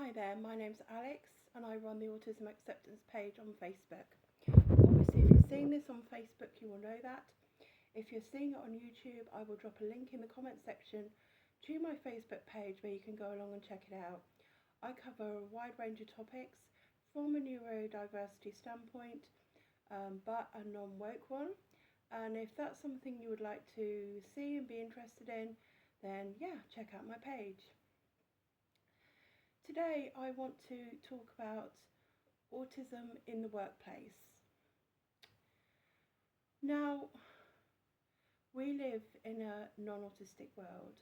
Hi there, my name's Alex and I run the Autism Acceptance page on Facebook. Obviously, if you're seeing this on Facebook, you will know that. If you're seeing it on YouTube, I will drop a link in the comment section to my Facebook page where you can go along and check it out. I cover a wide range of topics from a neurodiversity standpoint, but a non-woke one. And if that's something you would like to see and be interested in, then yeah, check out my page. Today I want to talk about autism in the workplace. Now, we live in a non-autistic world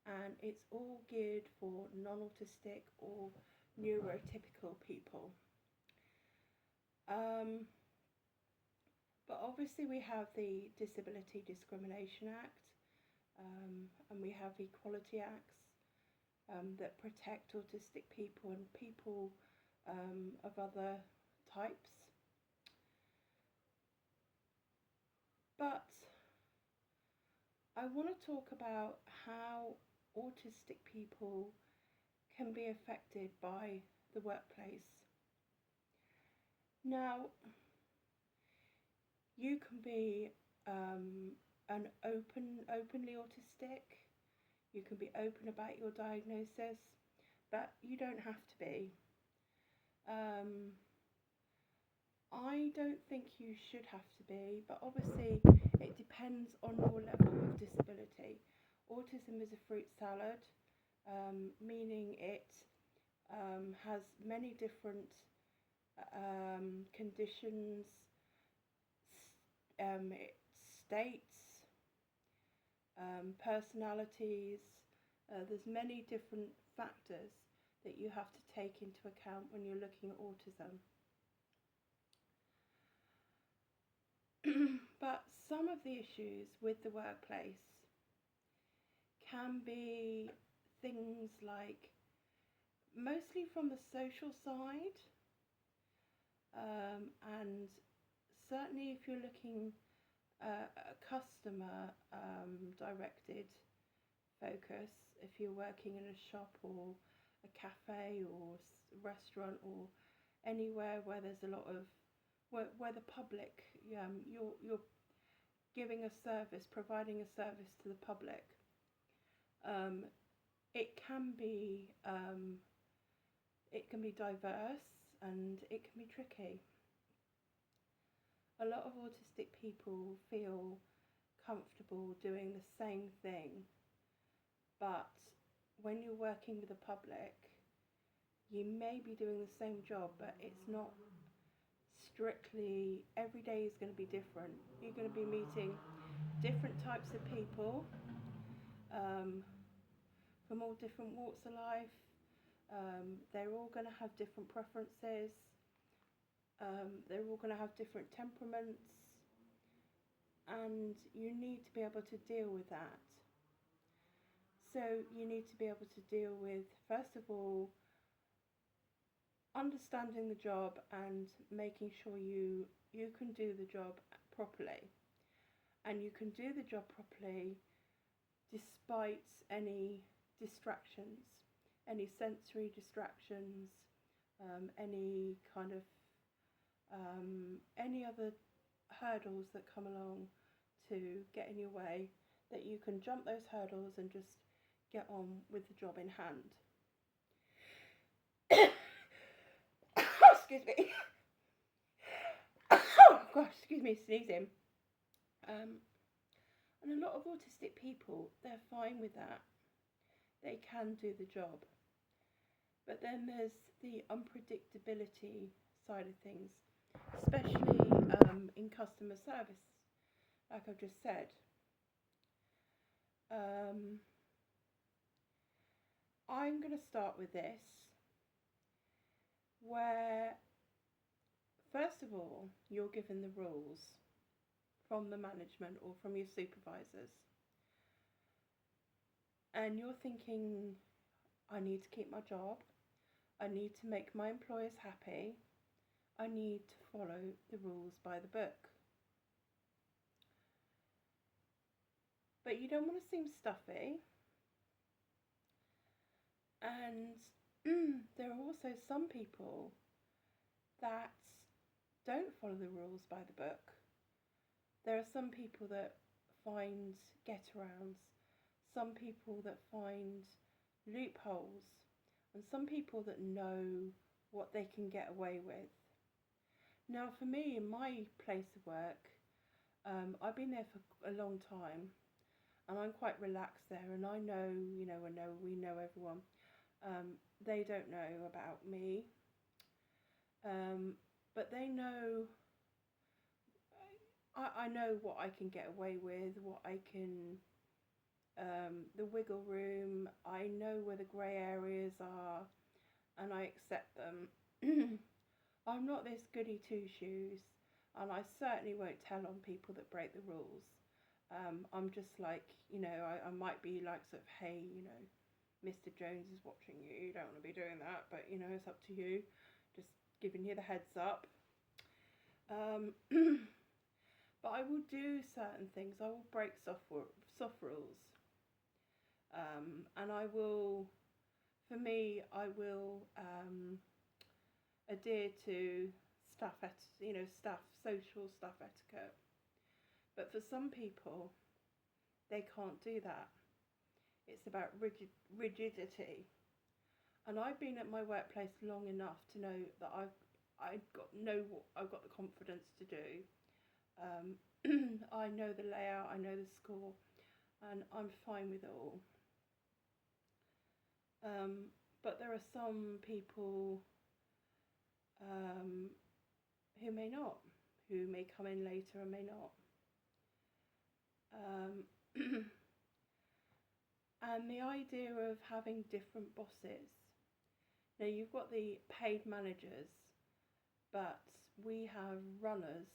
and it's all geared for non-autistic or neurotypical people. But obviously we have the Disability Discrimination Act and we have Equality Acts that protect autistic people and people of other types. But I want to talk about how autistic people can be affected by the workplace. Now, you can be openly autistic. You can be open about your diagnosis, but you don't have to be. I don't think you should have to be, but obviously it depends on your level of disability. Autism is a fruit salad, meaning it has many different conditions, states, personalities. There's many different factors that you have to take into account when you're looking at autism. But some of the issues with the workplace can be things like, mostly from the social side, and certainly if you're looking at a customer directed focus, if you're working in a shop or a cafe or restaurant or anywhere where there's a lot of where the public, you're giving a service, providing a service to the public, it can be diverse and it can be tricky. A lot of autistic people feel comfortable doing the same thing, but when you're working with the public, you may be doing the same job, but it's not strictly, every day is going to be different. You're going to be meeting different types of people from all different walks of life. They're all going to have different preferences. They're all going to have different temperaments, and you need to be able to deal with that. So you need to be able to deal with, first of all, understanding the job and making sure you can do the job properly. And you can do the job properly despite any distractions, any sensory distractions, any kind of any other hurdles that come along to get in your way, that you can jump those hurdles and just get on with the job in hand. Excuse me. Oh gosh, excuse me, sneezing. And a lot of autistic people, they're fine with that. They can do the job. But then there's the unpredictability side of things, especially in customer service, like I've just said. I'm going to start with this, where first of all, you're given the rules from the management or from your supervisors, and you're thinking, I need to keep my job, I need to make my employers happy, I need to follow the rules by the book. But you don't want to seem stuffy, and there are also some people that don't follow the rules by the book. There are some people that find get-arounds, some people that find loopholes, and some people that know what they can get away with. Now, for me, in my place of work, I've been there for a long time, and I'm quite relaxed there, and I know, we know everyone. They don't know about me, but they know. I know what I can get away with, what I can, the wiggle room. I know where the grey areas are, and I accept them. I'm not this goody two-shoes, and I certainly won't tell on people that break the rules. I'm just like, I might be like sort of, hey, Mr. Jones is watching you, you don't want to be doing that, but it's up to you. Just giving you the heads up. But I will do certain things. I will break soft rules. And I will adhere to social staff etiquette. But for some people, they can't do that. It's about rigidity. And I've been at my workplace long enough to know that I've got the confidence to do. I know the layout, I know the score, and I'm fine with it all. But there are some people who may not, who may come in later and may not. And the idea of having different bosses. Now, you've got the paid managers, but we have runners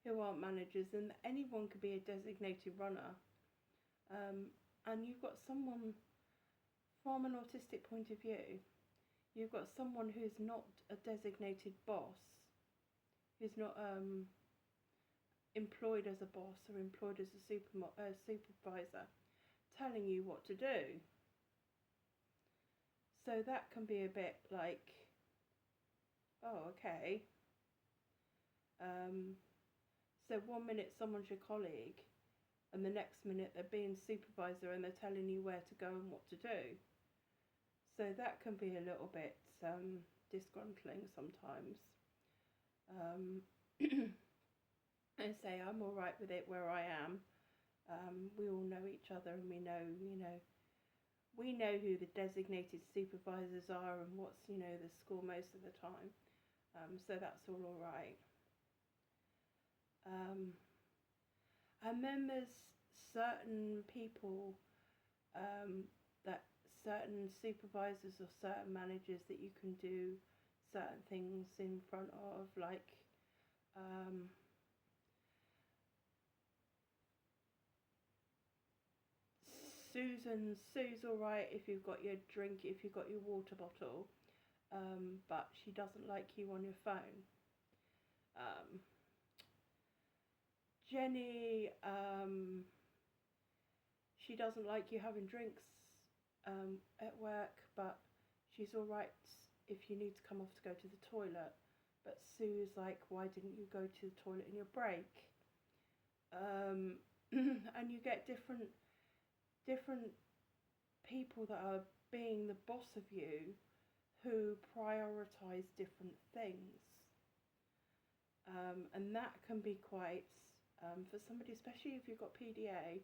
who aren't managers, and anyone could be a designated runner. And you've got someone, from an autistic point of view, you've got someone who's not a designated boss, who's not employed as a boss or employed as a supervisor, telling you what to do. So that can be a bit like, oh, okay. So 1 minute someone's your colleague, and the next minute they're being supervisor and they're telling you where to go and what to do. So that can be a little bit disgruntling sometimes. And say, I'm all right with it where I am. We all know each other, and we know who the designated supervisors are and what's, the score most of the time. So that's all right. And then there's certain people, that certain supervisors or certain managers that you can do certain things in front of, like Sue's all right if you've got your drink, if you've got your water bottle, but she doesn't like you on your phone. Jenny, she doesn't like you having drinks at work, but she's all right if you need to come off to go to the toilet. But Sue's like, why didn't you go to the toilet in your break? And you get different people that are being the boss of you, who prioritise different things. And that can be quite, for somebody, especially if you've got PDA,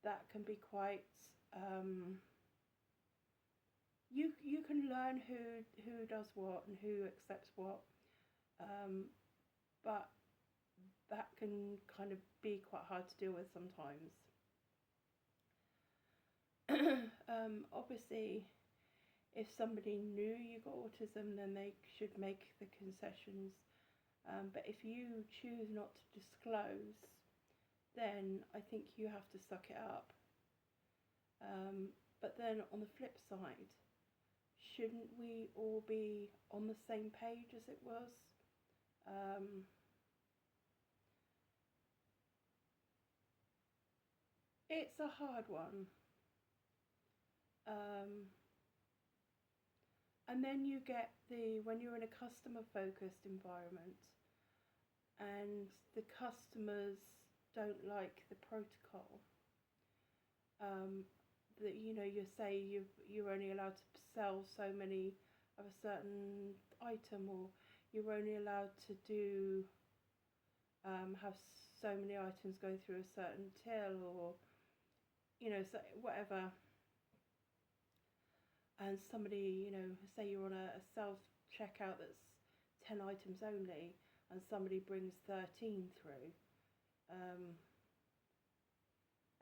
that can be quite, you can learn who does what and who accepts what, but that can kind of be quite hard to deal with sometimes. Obviously, if somebody knew you got autism, then they should make the concessions. But if you choose not to disclose, then I think you have to suck it up. But then on the flip side, shouldn't we all be on the same page as it was? It's a hard one. And then you get when you're in a customer focused environment and the customers don't like the protocol, that you say you're only allowed to sell so many of a certain item, or you're only allowed to do have so many items go through a certain till, or so whatever. And somebody, say you're on a self checkout that's 10 items only, and somebody brings 13 through.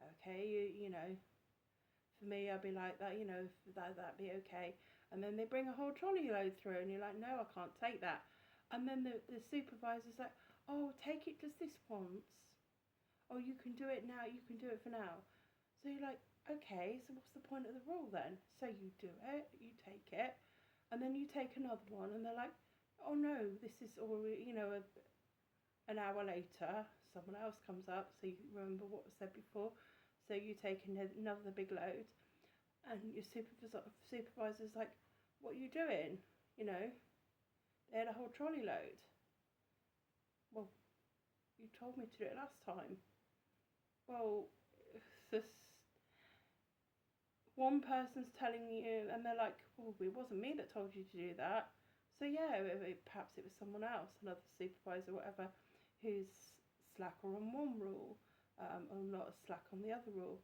Okay, for me, I'd be like that, that'd be okay. And then they bring a whole trolley load through, and you're like, no, I can't take that. And then the supervisor's like, oh, take it just this once. Oh, you can do it now, you can do it for now. So you're like, okay, so what's the point of the rule then? So you do it, you take it, and then you take another one, and they're like, oh no, this is already, an hour later, someone else comes up, so you remember what was said before, so you take another big load, and your supervisor's like, what are you doing? They had a whole trolley load. Well, you told me to do it last time. Well, this one person's telling you, and they're like, well, it wasn't me that told you to do that. So yeah, perhaps it was someone else, another supervisor, whatever, who's slacker on one rule, or not as slack on the other rule.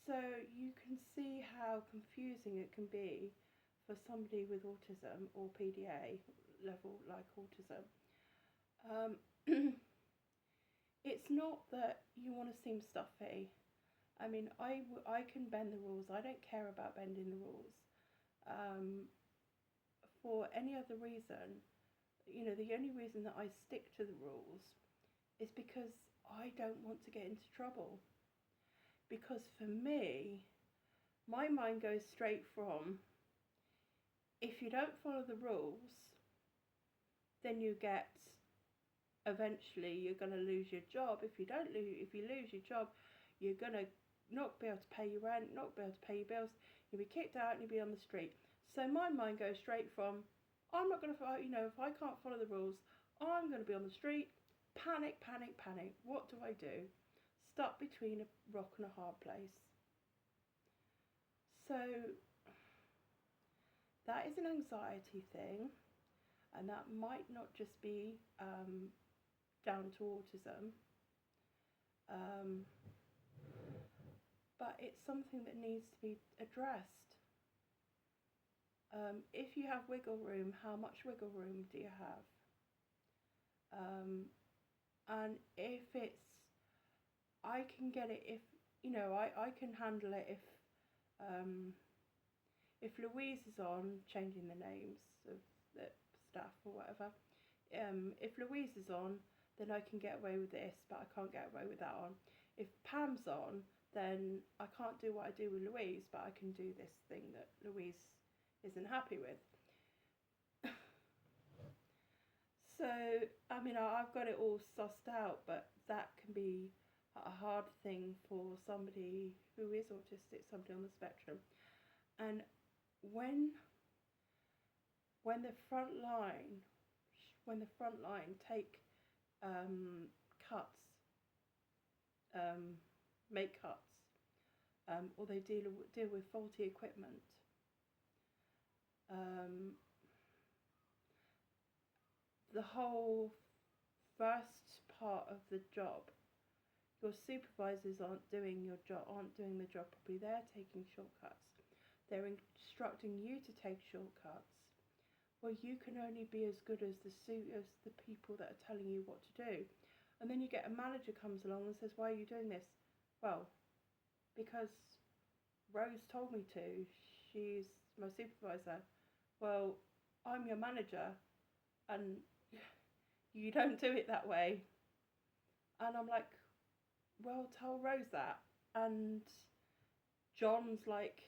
So you can see how confusing it can be for somebody with autism or PDA level like autism. It's not that you want to seem stuffy. I mean, I can bend the rules. I don't care about bending the rules. For any other reason, the only reason that I stick to the rules is because I don't want to get into trouble. Because for me, my mind goes straight from, if you don't follow the rules, then eventually you're going to lose your job. If you lose your job, you're going to not be able to pay your rent, not be able to pay your bills, you'll be kicked out and you'll be on the street. So my mind goes straight from, I'm not going to, if I can't follow the rules, I'm going to be on the street, panic. What do I do? Stuck between a rock and a hard place. So that is an anxiety thing, and that might not just be down to autism. But it's something that needs to be addressed. If you have wiggle room, how much wiggle room do you have? And if it's, I can get it if, I can handle it if Louise is on, changing the names of the staff or whatever, if Louise is on, then I can get away with this, but I can't get away with that on. If Pam's on, then I can't do what I do with Louise, but I can do this thing that Louise isn't happy with. So, I mean, I've got it all sussed out, but that can be a hard thing for somebody who is autistic, somebody on the spectrum. And when the front line take cuts, make cuts, or they deal with faulty equipment, the whole first part of the job, your supervisors aren't doing the job properly. They're taking shortcuts. They're instructing you to take shortcuts. Well, you can only be as good as the people that are telling you what to do. And then you get a manager comes along and says, why are you doing this? Well, because Rose told me to. She's my supervisor. Well, I'm your manager, and you don't do it that way. And I'm like, well, tell Rose that. And John's like,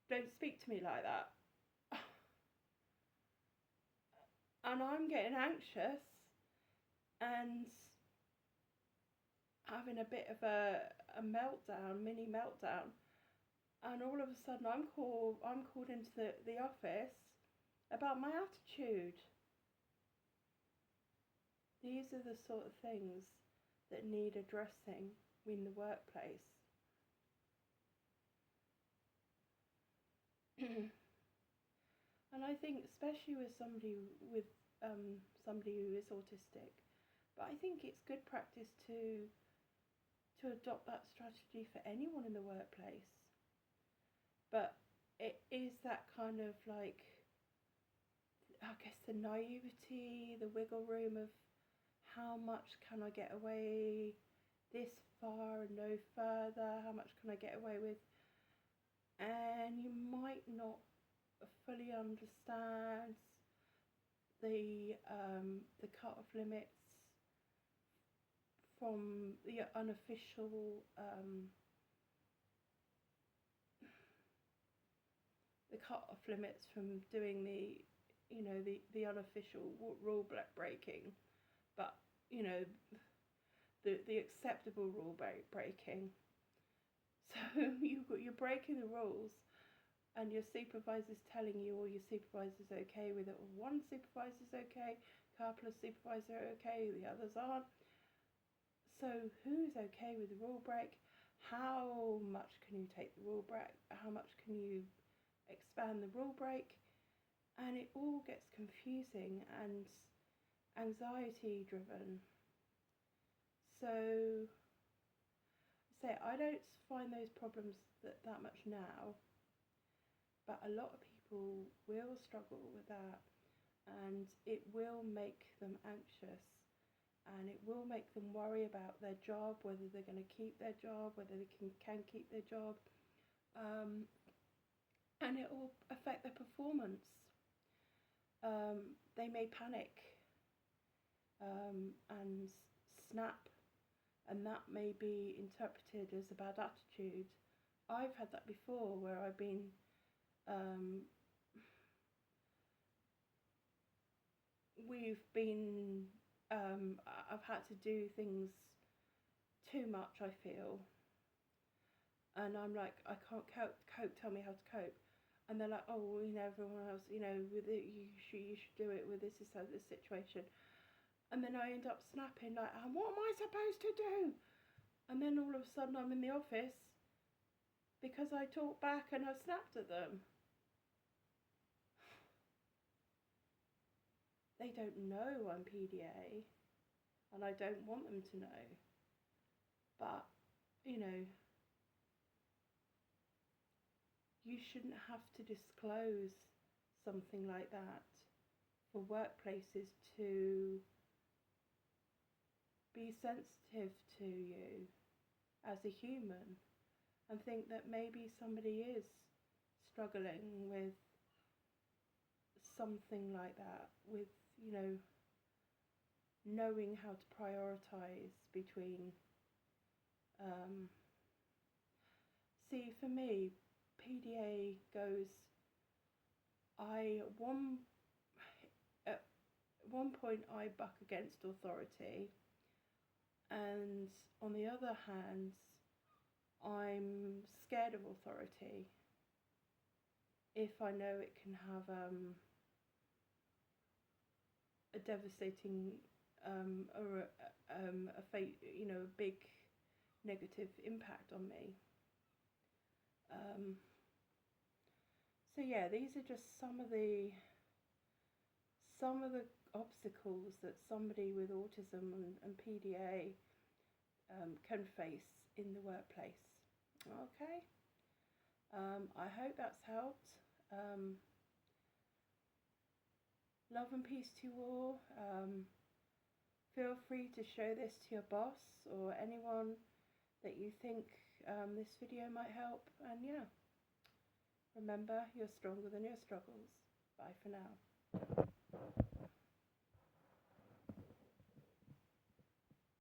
don't speak to me like that. And I'm getting anxious and having a bit of a meltdown, mini meltdown. and all of a sudden I'm called into the office about my attitude. These are the sort of things that need addressing in the workplace. And I think especially with somebody who is autistic, but I think it's good practice to adopt that strategy for anyone in the workplace. But it is that kind of like, I guess, the naivety, the wiggle room of how much can I get away this far and no further, how much can I get away with, and you might not fully understand the cut-off limits from the unofficial from doing the unofficial rule breaking, but the acceptable rule breaking. So you're breaking the rules, and your supervisor's telling you, or your supervisor's okay with it, or one supervisor's okay, a couple of supervisors are okay, the others aren't. So who's okay with the rule break? How much can you take the rule break? How much can you expand the rule break? And it all gets confusing and anxiety driven. So I don't find those problems that much now, but a lot of people will struggle with that, and it will make them anxious, and it will make them worry about their job, whether they're going to keep their job, whether they can keep their job, and it will affect their performance. They may panic and snap, and that may be interpreted as a bad attitude. I've had that before, where I've been I've had to do things too much, I feel, and I'm like, I can't cope, tell me how to cope. And they're like, oh, well, everyone else, with it, you should do it with this situation. And then I end up snapping, like, what am I supposed to do? And then all of a sudden I'm in the office because I talked back and I snapped at them. They don't know I'm PDA, and I don't want them to know. But, you shouldn't have to disclose something like that for workplaces to be sensitive to you as a human, and think that maybe somebody is struggling with something like that, with knowing how to prioritize between see, for me, PDA goes, at one point I buck against authority, and on the other hand I'm scared of authority if I know it can have a devastating a big negative impact on me. So yeah, these are just some of the obstacles that somebody with autism and PDA can face in the workplace. Okay, I hope that's helped. Love and peace to you all. Feel free to show this to your boss or anyone that you think this video might help. And yeah, remember, you're stronger than your struggles. Bye for now.